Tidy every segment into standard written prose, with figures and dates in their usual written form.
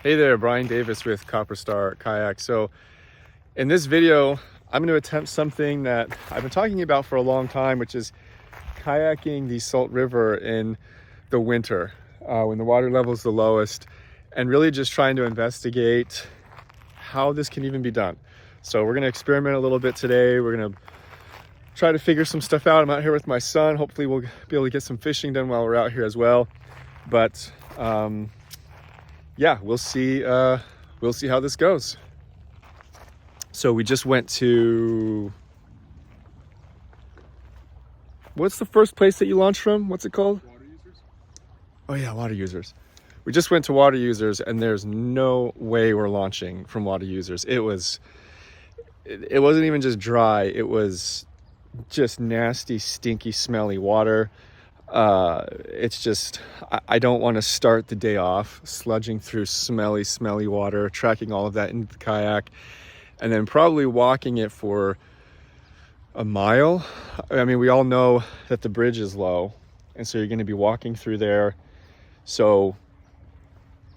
Hey there, Brian Davis with Copper Star Kayak. So in this video, I'm going to attempt something that I've been talking about for a long time, which is kayaking the Salt River in the winter when the water level is the lowest, and really just trying to investigate how this can even be done. So we're going to experiment a little bit today. We're going to try to figure some stuff out. I'm out here with my son. Hopefully we'll be able to get some fishing done while we're out here as well. But yeah, we'll see how this goes. So we just went to, what's the first place that you launched from? What's it called? Water Users. Oh yeah, Water Users. We just went to Water Users, and there's no way we're launching from Water Users. It wasn't even just dry. It was just nasty, stinky, smelly water. It's just, I don't want to start the day off sludging through smelly water, tracking all of that into the kayak, and then probably walking it for a mile. I mean, we all know that the bridge is low, and so you're going to be walking through there. So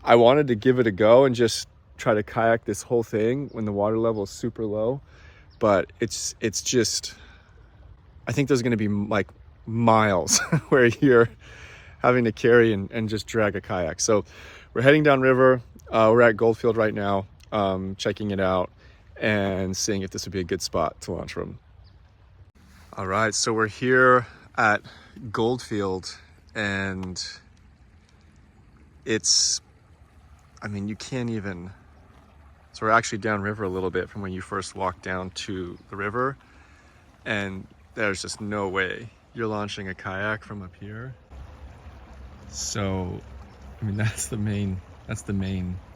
I wanted to give it a go and just try to kayak this whole thing when the water level is super low, but it's just, I think there's going to be like miles where you're having to carry and just drag a kayak. So we're heading downriver. We're at Goldfield right now, checking it out and seeing if this would be a good spot to launch from. All right, so we're here at Goldfield, and it's, I mean, you can't even, so we're actually downriver a little bit from when you first walk down to the river, and there's just no way you're launching a kayak from up here. So, I mean, that's the main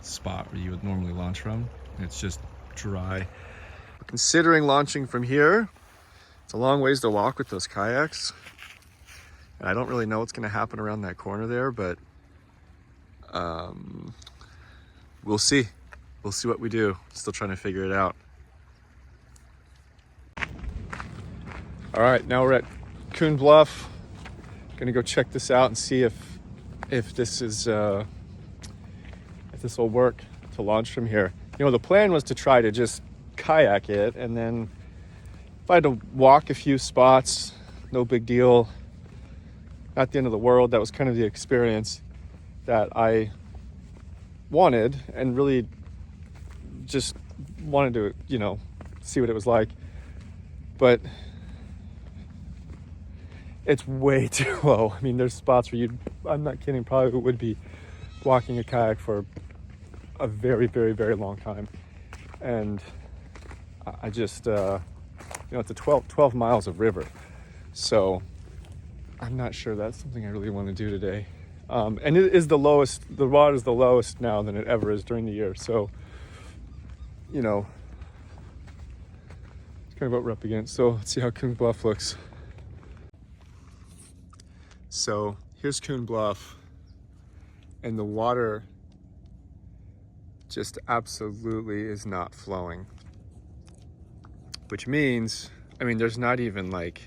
spot where you would normally launch from. It's just dry. But considering launching from here, it's a long ways to walk with those kayaks. And I don't really know what's going to happen around that corner there, but we'll see. We'll see what we do. Still trying to figure it out. All right, now we're at Coon Bluff. Gonna go check this out and see if this is if this will work to launch from here. You know, the plan was to try to just kayak it, and then if I had to walk a few spots, no big deal, not the end of the world. That was kind of the experience that I wanted, and really just wanted to, you know, see what it was like. But it's way too low. I mean, there's spots where I'm not kidding, probably would be walking a kayak for a very long time. And I just, you know, it's a 12 miles of river. So I'm not sure that's something I really want to do today. And it is the lowest, the water is the lowest now than it ever is during the year. So, you know, it's kind of what we're up against. So let's see how Coon Bluff looks. So here's Coon Bluff, and the water just absolutely is not flowing, which means, I mean, there's not even like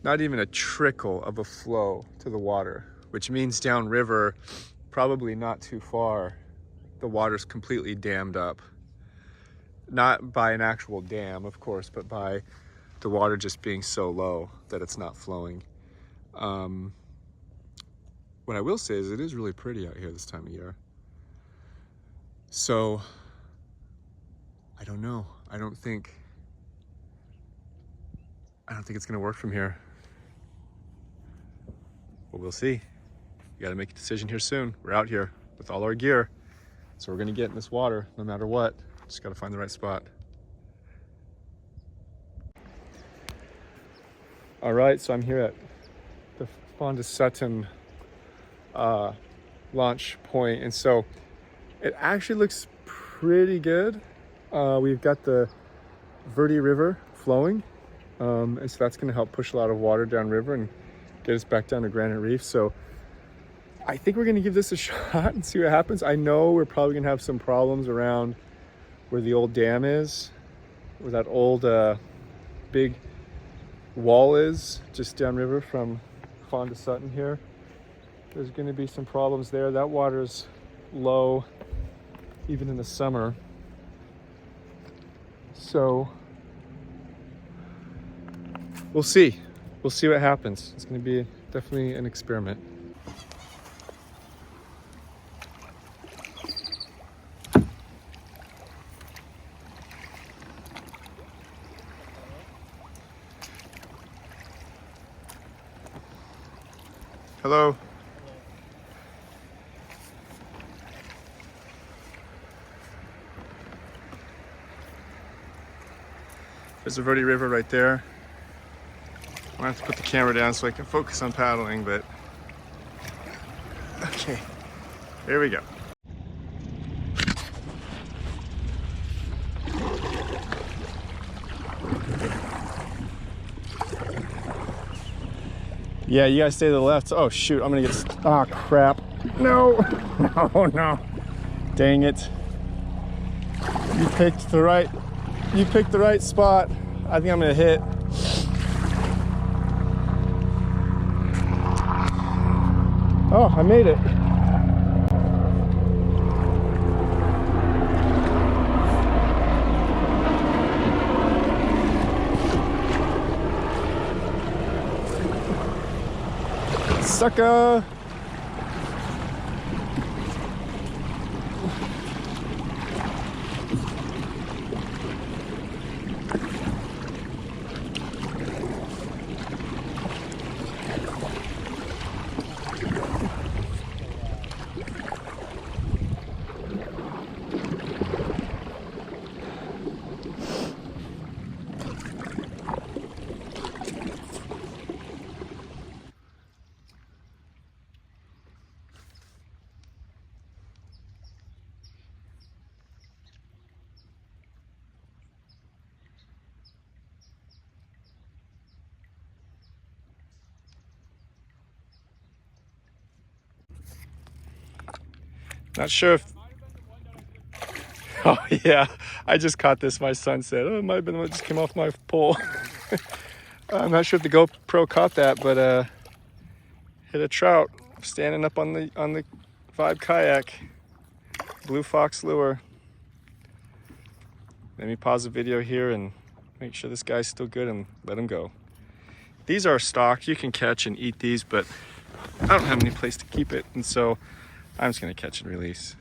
not even a trickle of a flow to the water, which means downriver, probably not too far, the water's completely dammed up. Not by an actual dam, of course, but by the water just being so low that it's not flowing. What I will say is it is really pretty out here this time of year. So, I don't know. I don't think it's gonna work from here. But we'll see. We gotta make a decision here soon. We're out here with all our gear. So we're gonna get in this water no matter what. Just gotta find the right spot. All right, so I'm here at the Phon to Sutton launch point, and so it actually looks pretty good. We've got the Verde River flowing, and so that's going to help push a lot of water downriver and get us back down to Granite Reef. So I think we're going to give this a shot and see what happens. I know we're probably going to have some problems around where the old dam is, where that old big wall is just downriver from Phon to Sutton here. there's going to be some problems there. That water's low even in the summer. So we'll see. We'll see what happens. It's going to be definitely an experiment. Hello. There's the Verde River right there. I'm gonna have to put the camera down so I can focus on paddling, but okay, here we go. Yeah, you guys stay to the left. Oh shoot, I'm gonna get, oh crap. No, no. Dang it. You picked the right spot. I think I'm gonna hit. Oh, I made it. Sucker! Not sure if... Oh yeah, I just caught this. My son said, oh, it might have been the one that just came off my pole. I'm not sure if the GoPro caught that, but hit a trout standing up on the Vibe kayak. Blue fox lure. Let me pause the video here and make sure this guy's still good and let him go. These are stocked. You can catch and eat these, but I don't have any place to keep it, and so I'm just gonna catch and release.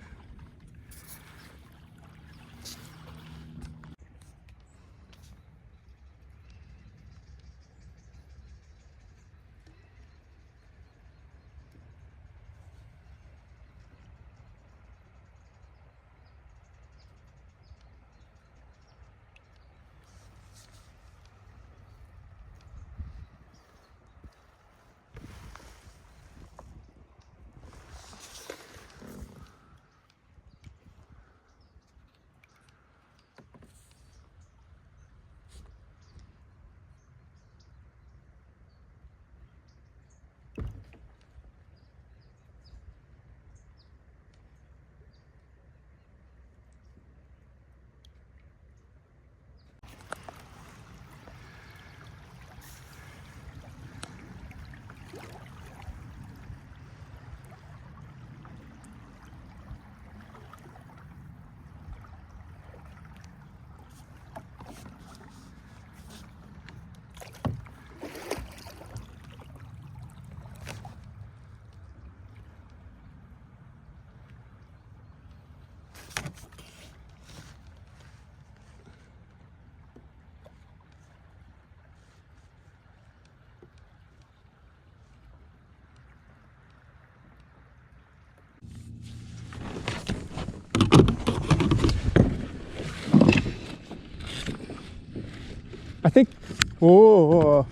I think, whoa,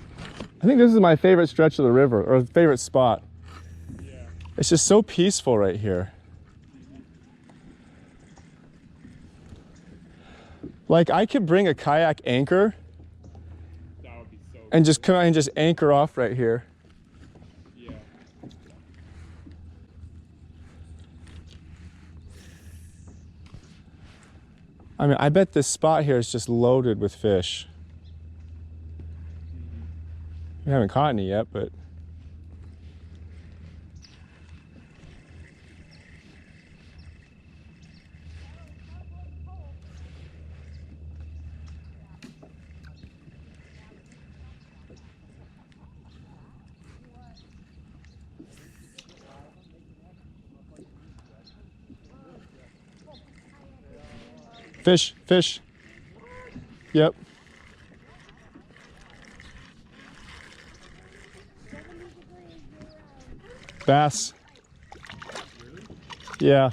I think this is my favorite stretch of the river, or favorite spot. Yeah. It's just so peaceful right here. Like I could bring a kayak anchor that would be so and just come out and just anchor off right here. Yeah. I mean, I bet this spot here is just loaded with fish. We haven't caught any yet, but Fish, fish. Yep. Bass. Yeah.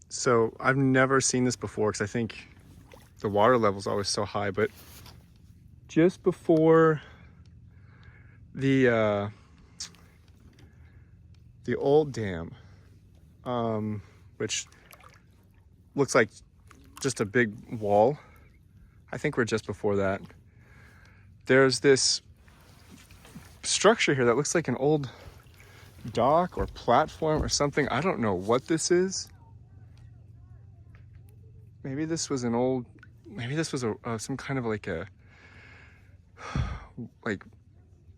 So I've never seen this before because I think the water level is always so high, but just before the old dam, which looks like just a big wall, I think we're just before that. There's this structure here that looks like an old dock or platform or something. I don't know what this is. Maybe this was an old, maybe this was some kind of like a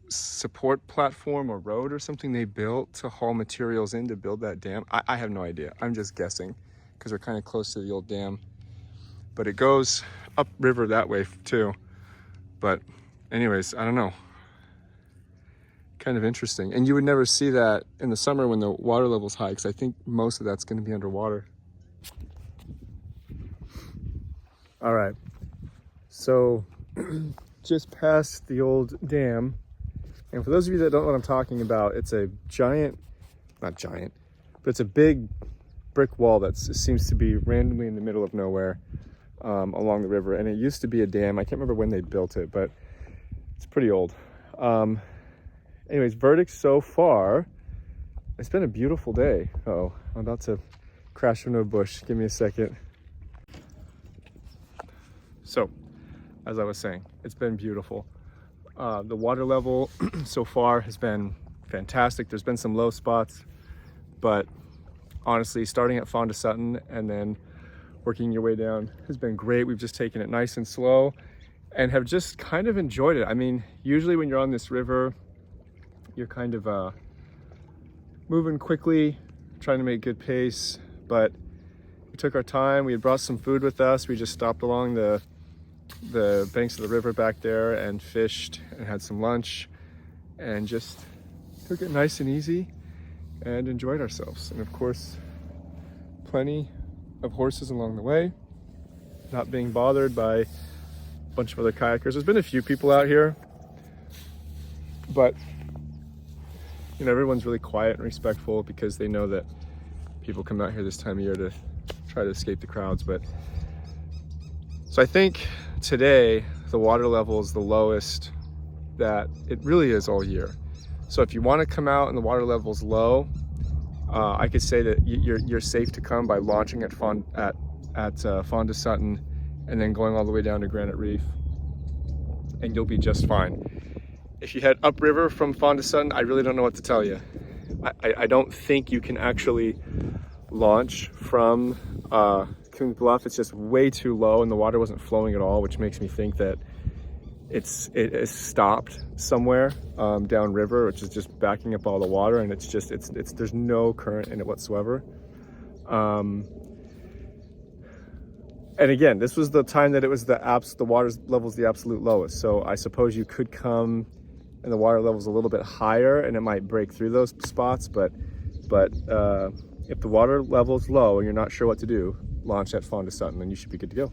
support platform or road or something they built to haul materials in to build that dam. I have no idea. I'm just guessing because we're kind of close to the old dam, but it goes upriver that way too. But anyways, I don't know. Kind of interesting. And you would never see that in the summer when the water level's high, because I think most of that's going to be underwater. All right, so just past the old dam, and for those of you that don't know what I'm talking about, it's a giant, not giant, but it's a big brick wall that seems to be randomly in the middle of nowhere along the river, and it used to be a dam. I can't remember when they built it, but it's pretty old. Anyways, verdict so far, it's been a beautiful day. Uh-oh, I'm about to crash into a bush. Give me a second. So, as I was saying, it's been beautiful. The water level so far has been fantastic. There's been some low spots, but honestly, starting at Phon to Sutton and then working your way down has been great. We've just taken it nice and slow and have just kind of enjoyed it. I mean, usually when you're on this river, you're kind of moving quickly, trying to make good pace, but we took our time. We had brought some food with us. We just stopped along the banks of the river back there and fished and had some lunch and just took it nice and easy and enjoyed ourselves. And of course, plenty of horses along the way, not being bothered by a bunch of other kayakers. There's been a few people out here, but you know, everyone's really quiet and respectful because they know that people come out here this time of year to try to escape the crowds. But so I think today the water level is the lowest that it really is all year. So if you want to come out and the water level is low, I could say that you're safe to come by launching at Phon to Sutton and then going all the way down to Granite Reef, and you'll be just fine. If you head upriver from Phon to Sutton, I really don't know what to tell you. I don't think you can actually launch from Coons Bluff. It's just way too low and the water wasn't flowing at all, which makes me think that it is stopped somewhere downriver, which is just backing up all the water, and it's there's no current in it whatsoever. And again, this was the time that it was the water level's the absolute lowest. So I suppose you could come and the water level's a little bit higher and it might break through those spots, but if the water level's low and you're not sure what to do, launch at Phon to Sutton and you should be good to go.